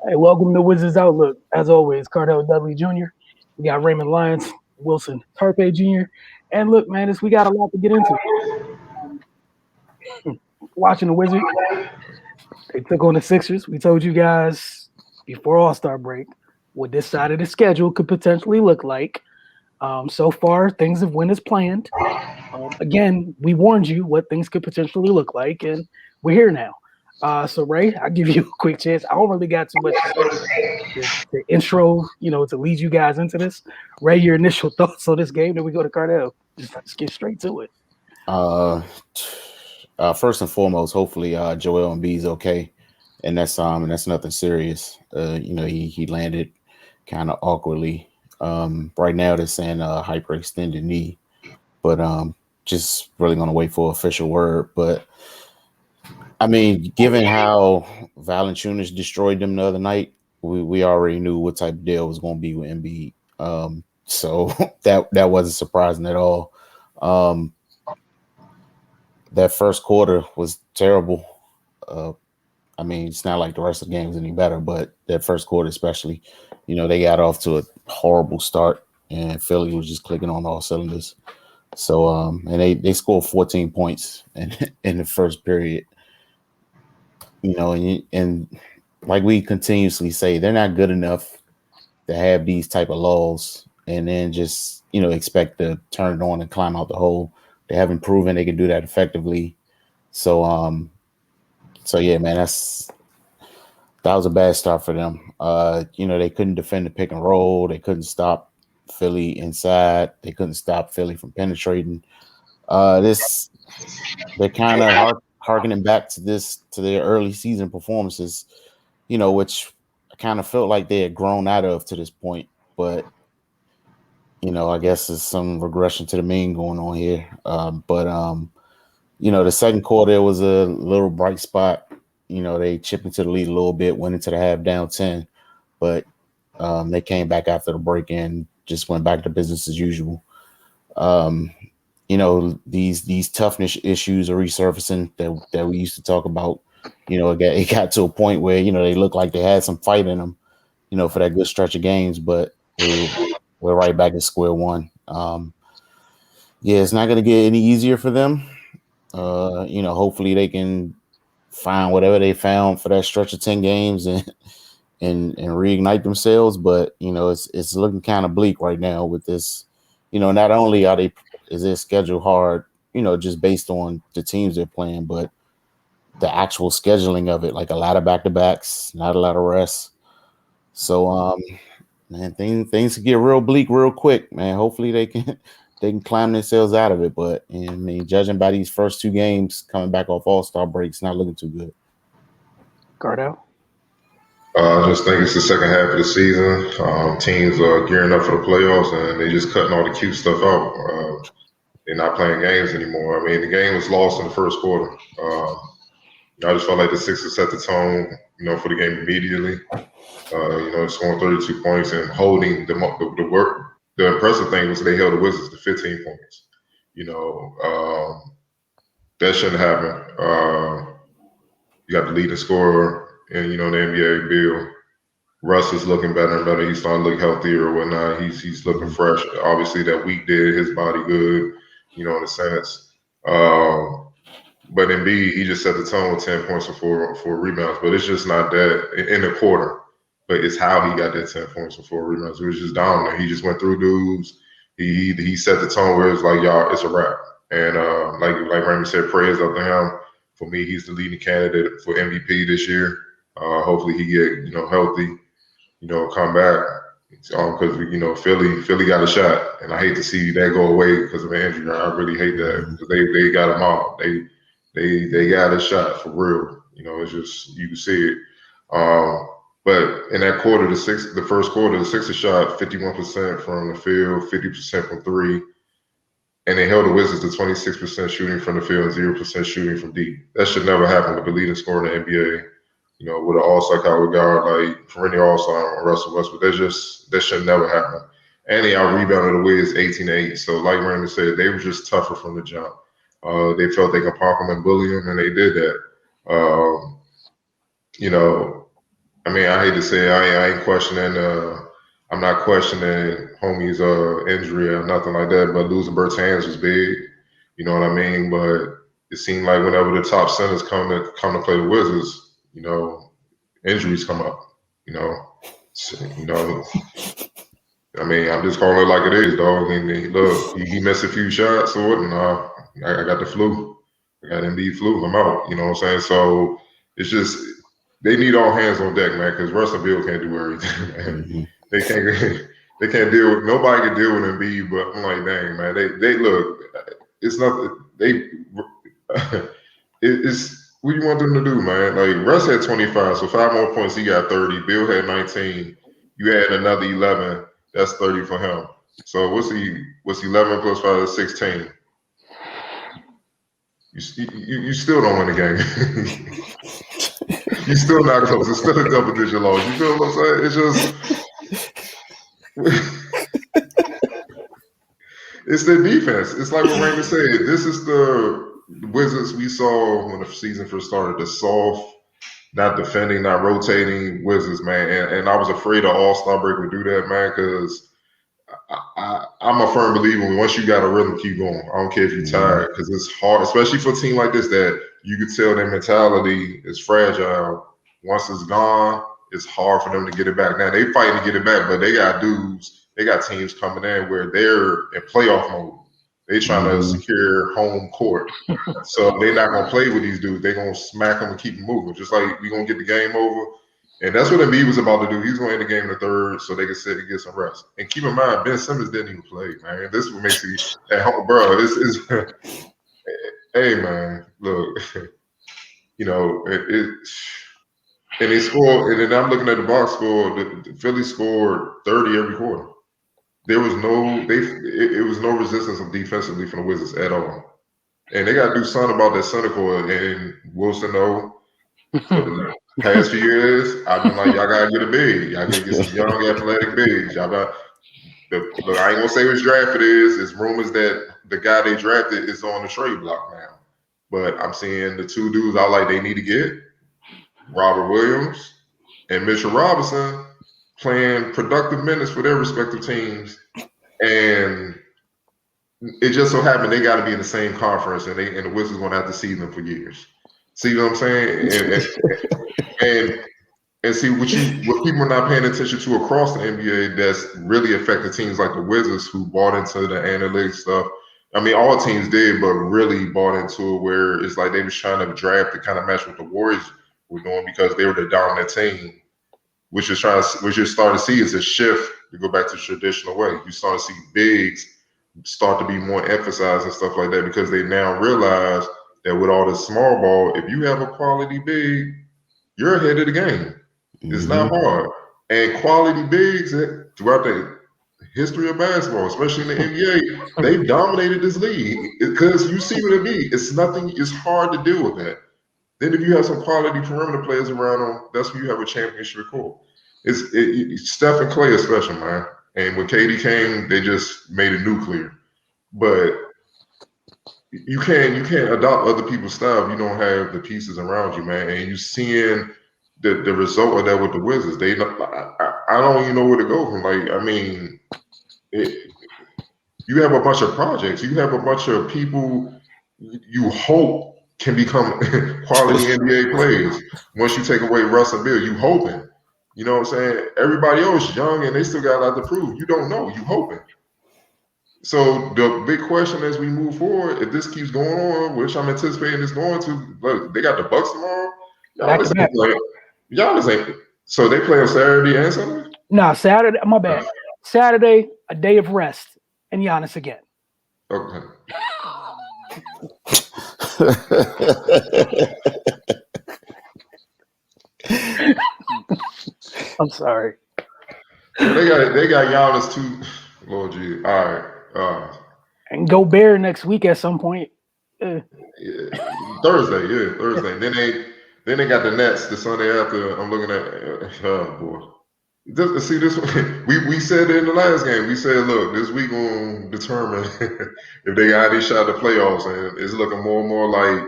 Hey, welcome to Wizards Outlook. As always, Cardell Dudley Jr. We got Raymond Lyons, Wilson Tarpe Jr. And look, man, we got a lot to get into. Um, Watching the Wizards, they took on the Sixers. We told you guys before All-Star break what this side of the schedule could potentially look like. So far, things have went as planned. Again, we warned you what things could potentially look like, and we're here now. So Ray, I'll give you a quick chance. I don't really got too much to say to intro, to lead you guys into this. Ray, your initial thoughts on this game, then we go to Cardell. Just get straight to it. Uh, First and foremost, hopefully Joel Embiid's okay, and that's nothing serious. He landed kind of awkwardly. Right now they're saying hyperextended knee, but just really gonna wait for official word. But I mean, given how Valanciunas destroyed them the other night, we already knew what type of deal was going to be with Embiid. So that wasn't surprising at all. That first quarter was terrible. I mean, it's not like the rest of the game was any better, but that first quarter especially, they got off to a horrible start, and Philly was just clicking on all cylinders. So, and they scored 14 points in the first period. And like we continuously say, they're not good enough to have these type of lulls and then just expect to turn it on and climb out the hole. They haven't proven they can do that effectively. So yeah, man, that was a bad start for them. They couldn't defend the pick and roll. They couldn't stop Philly inside. They couldn't stop Philly from penetrating. They're kind of harkening back to their early season performances, which I kind of felt like they had grown out of to this point. But I guess there's some regression to the mean going on here. The second quarter was a little bright spot. They chipped into the lead a little bit, went into the half down 10, but they came back after the break and just went back to business as usual. These toughness issues are resurfacing that we used to talk about. It got to a point where they looked like they had some fight in them, for that good stretch of games, but we're right back at square one. Yeah, it's not going to get any easier for them. Hopefully they can find whatever they found for that stretch of 10 games and reignite themselves. But it's looking kind of bleak right now with this. Not only is their schedule hard, just based on the teams they're playing, but the actual scheduling of it, like a lot of back-to-backs, not a lot of rest. So man, things can get real bleak real quick, man. Hopefully they can climb themselves out of it. But I mean, judging by these first two games coming back off All-Star breaks, not looking too good. Cardell? I just think it's the second half of the season. Teams are gearing up for the playoffs, and they just cutting all the cute stuff out. They're not playing games anymore. I mean, the game was lost in the first quarter. I just felt like the Sixers set the tone, for the game immediately. Scoring 32 points and holding the work. The impressive thing was they held the Wizards to 15 points. That shouldn't happen. You got the leading scorer in the NBA, Bill. Russ is looking better and better. He's starting to look healthier or whatnot. He's looking fresh. Obviously, that week did his body good, in a sense. But Embiid, he just set the tone with 10 points and four rebounds. But it's just not that in the quarter. But it's how he got that 10 points and 4 rebounds. It was just dominant. He just went through dudes. He set the tone where it's like, y'all, it's a wrap. And like Raymond said, prayers up to him. For me, he's the leading candidate for MVP this year. Hopefully he get healthy, come back. Because Philly got a shot, and I hate to see that go away because of injury. I really hate that because they got them all. They got a shot for real. It's just you can see it. But in that quarter, the first quarter, the Sixers shot 51% from the field, 50% from three, and they held the Wizards to 26% shooting from the field and 0% shooting from deep. That should never happen with the leading scorer in the NBA. With an all-star caliber guard like perennial all-star Russell Westbrook, that should never happen. And they out-rebounded the Wiz 18-8. So like Raymond said, they were just tougher from the jump. They felt they could pop them and bully them, and they did that. I mean, I hate to say it, I ain't questioning. I'm not questioning homie's injury or nothing like that. But losing Bertans was big. You know what I mean? But it seemed like whenever the top centers come to play the Wizards, injuries come up. You know, you know. I mean, I'm just calling it like it is, dog. And look, he missed a few shots or what, and I got the flu. I got Embiid flu. I'm out. You know what I'm saying? So it's just they need all hands on deck, man, because Russell Bill can't do everything, man. Mm-hmm. They can't. They can't deal with nobody can deal with Embiid, but I'm like, dang, man. They look. It's not they. It's what you want them to do, man. Like Russ had 25, so 5 more points. He got 30. Bill had 19. You had another 11. That's 30 for him. So what's 11 plus 5 is 16. You still don't win the game. You're still not close. It's still a double digit loss. You feel what I'm saying? It's just it's their defense. It's like what Raymond said. This is the Wizards we saw when the season first started. The soft, not defending, not rotating Wizards, man. And I was afraid the All-Star break would do that, man, because I'm a firm believer once you got a rhythm, keep going. I don't care if you're tired, because it's hard, especially for a team like this that you could tell their mentality is fragile. Once it's gone, it's hard for them to get it back. Now they fighting to get it back, but they got teams coming in where they're in playoff mode. They trying to secure home court. So they're not gonna play with these dudes. They're gonna smack them and keep them moving. Just like we gonna get the game over. And that's what Embiid was about to do. He's going to end the game in the third so they can sit and get some rest. And keep in mind, Ben Simmons didn't even play, man. This is what makes you at home, bro. This is, hey, man, look, and they scored. And then I'm looking at the box score. The Philly scored 30 every quarter. There was it was no resistance defensively from the Wizards at all. And they got to do something about that center court. And Wilson, for the past few years, I've been like, y'all gotta get a big. Y'all gotta get some young athletic bigs. Y'all got look, I ain't gonna say which draft it is. It's rumors that the guy they drafted is on the trade block now. But I'm seeing the two dudes I like they need to get, Robert Williams and Mitchell Robinson, playing productive minutes for their respective teams. And it just so happened they gotta be in the same conference and the Wizards gonna have to see them for years. See what I'm saying? And see what people are not paying attention to across the NBA that's really affected teams like the Wizards who bought into the analytics stuff. I mean, all teams did, but really bought into it where it's like they was trying to draft to kind of match what the Warriors were doing because they were the dominant team. What you're starting to see is a shift to go back to the traditional way. You start to see bigs start to be more emphasized and stuff like that because they now realize that with all this small ball, if you have a quality big, you're ahead of the game. It's not hard. And quality bigs throughout the history of basketball, especially in the NBA, they've dominated this league because you see what it be. It's hard to deal with that. Then if you have some quality perimeter players around them, that's when you have a championship core. Steph and Clay are special, man. And when KD came, they just made it nuclear. But you can't adopt other people's style if you don't have the pieces around you, man. And you seeing the result of that with the Wizards. I don't even know where to go from. Like, I mean, you have a bunch of projects. You have a bunch of people you hope can become quality NBA players. Once you take away Russ and Bill, you hoping. You know what I'm saying? Everybody else young and they still got a lot to prove. You don't know. You hoping. So the big question as we move forward, if this keeps going on, which I'm anticipating it's going to, look, they got the Bucks tomorrow. Y'all ain't. So they play on Saturday and Sunday? No, Saturday. My bad. Saturday, a day of rest, and Giannis again. Okay. I'm sorry. They got Giannis too. Lord gee. All right. And go Bear next week at some point. Yeah. Thursday. Then they got the Nets the Sunday after. I'm looking at oh boy. See this we said it in the last game. We said, look, this week gonna determine if they got any shot at the playoffs, and it's looking more and more like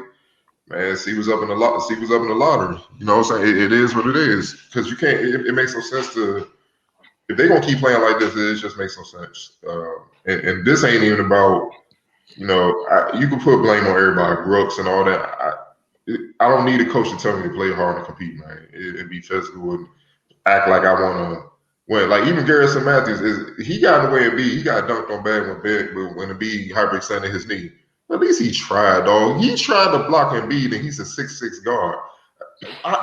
Man, he was up in the lot. He was up in the lottery. You know what I'm saying? It is what it is. Because you can't. It makes no sense to. If they're gonna keep playing like this, it just makes no sense. And this ain't even about. You know, you can put blame on everybody, Brooks and all that. I don't need a coach to tell me to play hard and compete, man. And be physical and act like I want to win. Like even Garrison Matthews he got in the way of B. He got dunked on bad when the B hyperextended his knee. At least he tried, dog. He tried to block Embiid, and he's a 6'6" guard.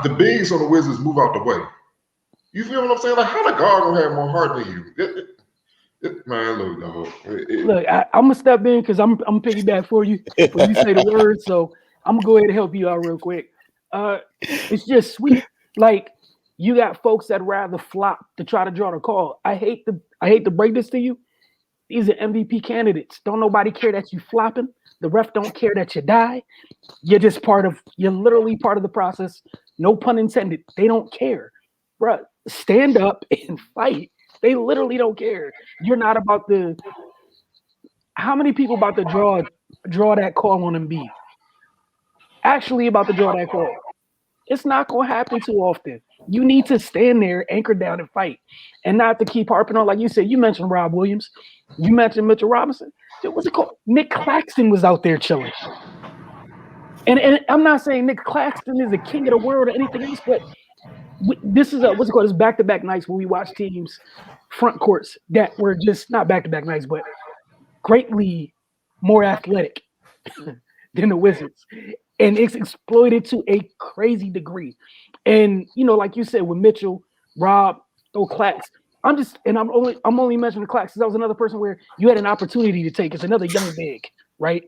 The bigs on the Wizards move out the way. You feel what I'm saying? Like, how the guard gonna have more heart than you? Man, look, dog. Look, I'm gonna step in because I'm piggyback for you when you say the word. So I'm gonna go ahead and help you out real quick. It's just sweet. Like you got folks that rather flop to try to draw the call. I hate to break this to you. These are MVP candidates. Don't nobody care that you flopping. The ref don't care that you die. You're literally part of the process. No pun intended. They don't care. Bruh, stand up and fight. They literally don't care. You're not about to. How many people about to draw that call on Embiid? Actually about to draw that call. It's not going to happen too often. You need to stand there, anchor down, and fight, and not to keep harping on. Like you said, you mentioned Rob Williams, you mentioned Mitchell Robinson. What's it called? Nick Claxton was out there chilling. And I'm not saying Nick Claxton is the king of the world or anything else, but this is what's it called? It's back-to-back nights when we watch teams front courts that were just not back-to-back nights, but greatly more athletic than the Wizards. And it's exploited to a crazy degree. And like you said, with Mitchell, Rob, Clax, I'm only mentioning the Clax because that was another person where you had an opportunity to take. It's another young big, right?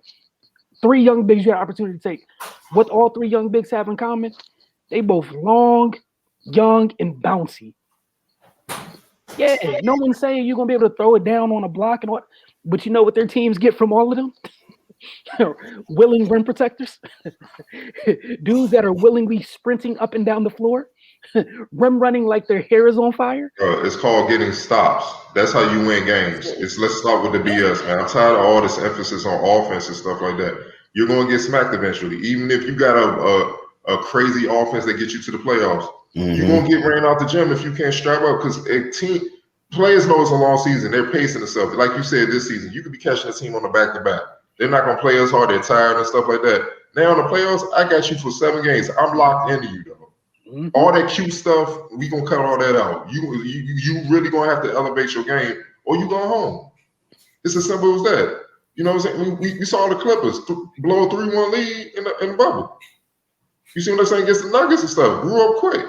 3 young bigs you had an opportunity to take. What all 3 young bigs have in common? They both long, young, and bouncy. Yeah, no one's saying you're gonna be able to throw it down on a block and what, but you know what their teams get from all of them? Willing rim protectors, dudes that are willingly sprinting up and down the floor, rim running like their hair is on fire. It's called getting stops. That's how you win games. Let's stop with the BS, man. I'm tired of all this emphasis on offense and stuff like that. You're going to get smacked eventually, even if you got a crazy offense that gets you to the playoffs. You're going to get ran out the gym if you can't strap up because players know it's a long season. They're pacing themselves. Like you said, this season, you could be catching a team on the back-to-back. They're not going to play as hard. They're tired and stuff like that. Now in the playoffs, I got you for 7 games. I'm locked into you, though. All that cute stuff, we gonna cut all that out. You really gonna have to elevate your game, or you go home. It's as simple as that. You know what I'm saying? We saw the Clippers blow a 3-1 lead in the bubble. You see what I'm saying? Against the Nuggets and stuff, grew up quick.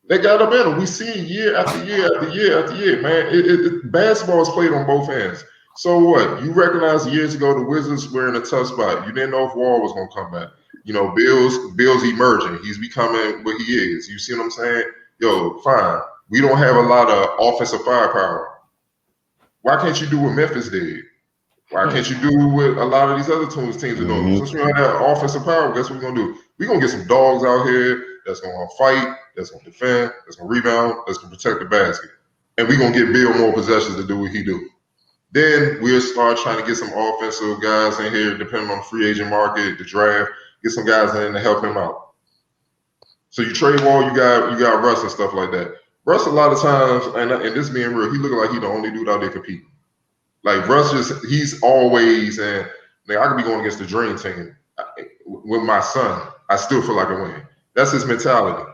They got up in them. We see year after year after year after year, man. Basketball is played on both ends. So what? You recognize years ago the Wizards were in a tough spot. You didn't know if Wall was gonna come back. You know, Bill's emerging. He's becoming what he is. You see what I'm saying? Yo, fine. We don't have a lot of offensive firepower. Why can't you do what Memphis did? Why can't you do what a lot of these other teams are doing? Since we don't have offensive power, guess what we're gonna do? We're gonna get some dogs out here that's gonna fight, that's gonna defend, that's gonna rebound, that's gonna protect the basket. And we're gonna get Bill more possessions to do what he do. Then we'll start trying to get some offensive guys in here, depending on the free agent market, the draft. Get some guys in to help him out. So you trade Wall, you got Russ and stuff like that. Russ, a lot of times, and this being real, he looking like he the only dude out there competing. Like Russ, he's always, and like, I could be going against the dream team with my son. I still feel like I win. That's his mentality.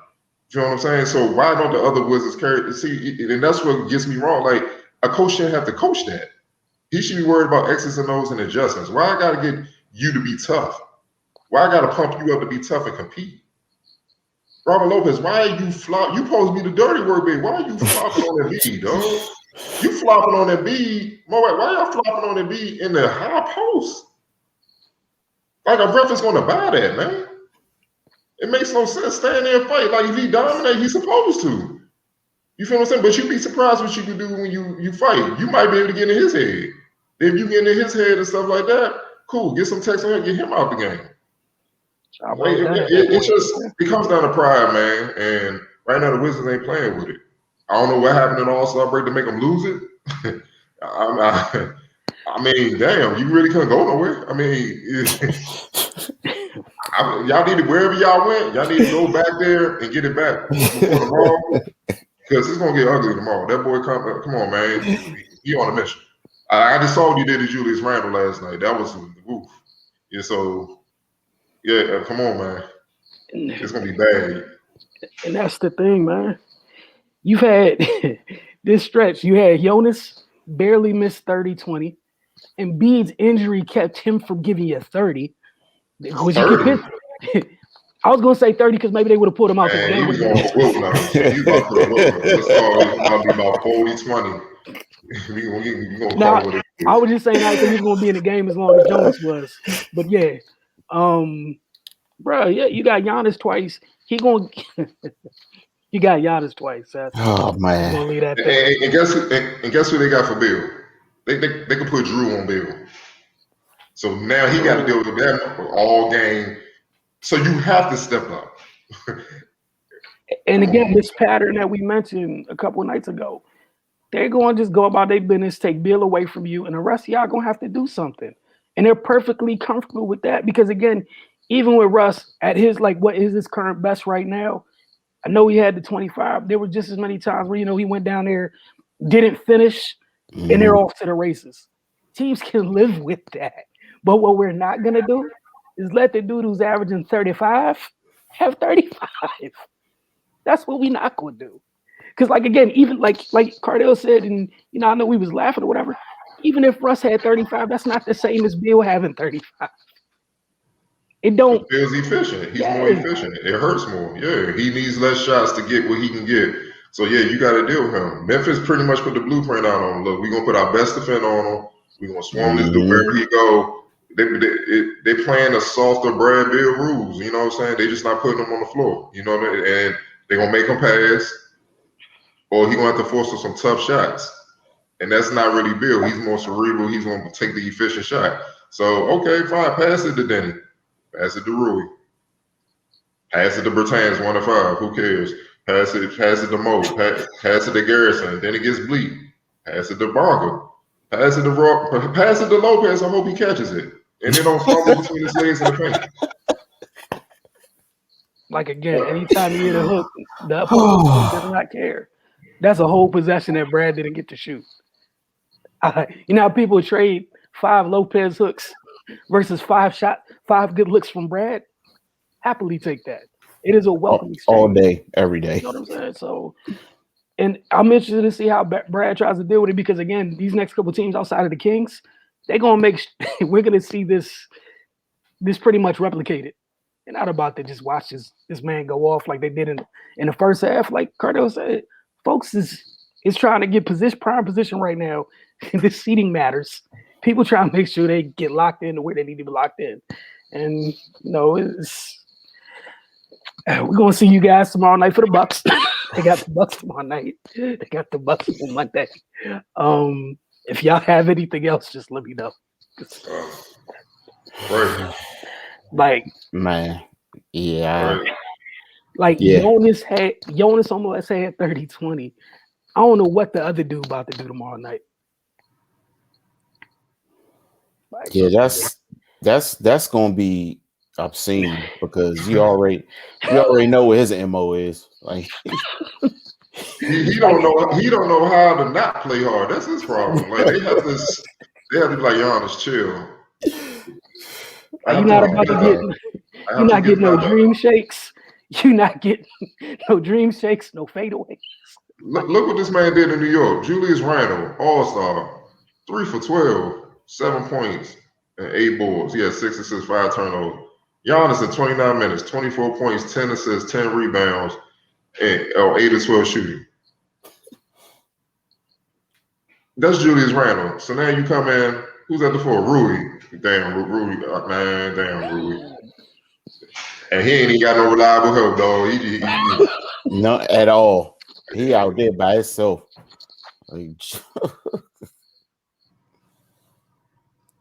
You know what I'm saying? So why don't the other Wizards carry? See, and that's what gets me wrong. Like a coach shouldn't have to coach that. He should be worried about X's and O's and adjustments. Why I got to get you to be tough? Why I got to pump you up to be tough and compete? Robert Lopez, why are you flop? You supposed to be the dirty word, baby. Why are you flopping on that beat, dog? You flopping on that beat. Why y'all flopping on that beat in the high post? Like a ref is going to buy that, man. It makes no sense. Stand there and fight. Like if he dominate, he's supposed to. You feel what I'm saying? But you'd be surprised what you can do when you fight. You might be able to get in his head. If you get in his head and stuff like that, cool. Get some text on him, get him out the game. Like, it comes down to pride, man. And right now the Wizards ain't playing with it. I don't know what happened in All-Star break to make them lose it. I mean, damn, you really couldn't go nowhere. I mean, Y'all need to, wherever y'all went, y'all need to go back there and get it back before tomorrow, because it's gonna get ugly tomorrow. That boy, come on, man, he on a mission. I just saw what you did to Julius Randle last night. That was oof. Yeah, so yeah, come on, man. It's gonna be bad. And that's the thing, man. You've had this stretch. You had Jonas barely missed 30-20. Embiid's injury kept him from giving you 30. Was you 30. I was gonna say 30 because maybe they would have pulled him out the Man, he game. was going for whoop numbers. He was about to put a whoop number. This is about to be about 40-20. we gonna Now, call it. I was just saying I think he was gonna be in the game as long as Jonas was. But yeah, bro, yeah, you got Giannis twice. He gonna you got Giannis twice. That's Oh man, gonna leave that there. And guess who they got for Bill? They could put Drew on Bill. So now he got to deal with that all game. So you have to step up. And again, this pattern that we mentioned a couple of nights ago, they're going to just go about their business, take Bill away from you, and the rest of y'all going to have to do something. And they're perfectly comfortable with that because, again, even with Russ at his, like, what is his current best right now? I know he had the 25. There were just as many times where, he went down there, didn't finish, and they're off to the races. Teams can live with that. But what we're not going to do is let the dude who's averaging 35 have 35. That's what we're not going to do. Because, like, again, even like Cardell said, and, I know we was laughing or whatever, even if Russ had 35, that's not the same as Bill having 35. It don't. Bill's efficient. He's more efficient. It hurts more. Yeah, he needs less shots to get what he can get. So, yeah, you got to deal with him. Memphis pretty much put the blueprint out on him. Look, we're going to put our best defense on him. We're going to swarm this dude wherever he go. They playing a softer Brad Bill rules. You know what I'm saying? They just not putting him on the floor. You know what I mean? And they're going to make him pass, or he's going to have to force some tough shots. And that's not really Bill. He's more cerebral. He's going to take the efficient shot. So, okay, fine. Pass it to Denny. Pass it to Rui. Pass it to Bertans 1 to 5. Who cares? Pass it to Mo. Pass it to Garrison. Then it gets bleak. Pass it to Bonga. Pass it to Rock. Pass it to Lopez. I hope he catches it. And then don't fumble between his legs in the paint. Like, again, anytime you hit a hook, the opponent does not care. That's a whole possession that Brad didn't get to shoot. You know how people trade 5 Lopez hooks versus 5 good looks from Brad? Happily take that. It is a welcome exchange. All day, every day. You know what I'm saying? So, and I'm interested to see how Brad tries to deal with it because, again, these next couple teams outside of the Kings, they're going to make – we're going to see this pretty much replicated. And not about to just watch this man go off like they did in the first half. Like Cardell said, folks is trying to get prime position right now. This seating matters. People try to make sure they get locked in to where they need to be locked in. And, we're going to see you guys tomorrow night for the Bucks. They got the Bucks tomorrow night. They got the Bucks on Monday. If y'all have anything else, just let me know. Right. Like, man, yeah. Right. Like, Yeah. Jonas almost had 30-20. I don't know what the other dude about to do tomorrow night. Like, Yeah, that's gonna be obscene because you already know what his MO is. Like he don't know how to not play hard. That's his problem. Like they have to be like, Giannis, chill. you're not about to get. You're not getting no dream shakes. You're not getting no dream shakes, no fadeaways. Look what this man did in New York. Julius Randle, All-Star, 3 for 12, 7 points, and 8 boards. He had 6 assists, 5 turnovers. Giannis in 29 minutes, 24 points, 10 assists, 10 rebounds, and 8 of 12 shooting. That's Julius Randle. So now you come in. Who's at the 4? Rui. Damn, Rui. Man, damn, Rui. And he ain't even got no reliable help, dog. He not at all. He out there by himself. Like,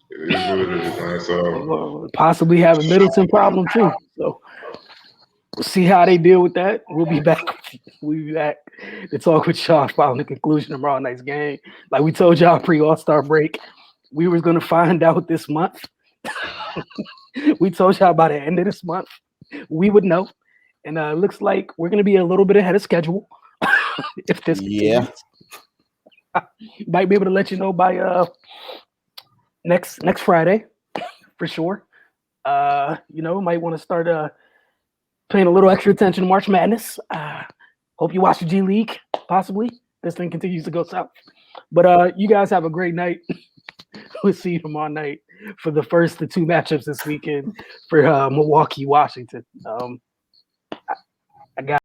it is what it is, man. So possibly have a Middleton problem too. So we'll see how they deal with that. We'll be back. We'll be back to talk with y'all following the conclusion of tomorrow night's game. Like we told y'all pre All-Star break, we was gonna find out this month. We told y'all by the end of this month we would know, and looks like we're gonna be a little bit ahead of schedule if this Yeah. continues. Might be able to let you know by next Friday for sure. Might want to start paying a little extra attention to March Madness. Hope you watch the G League, possibly. This thing continues to go south. But you guys have a great night. We'll see you tomorrow night for the first of 2 matchups this weekend for Milwaukee, Washington. I got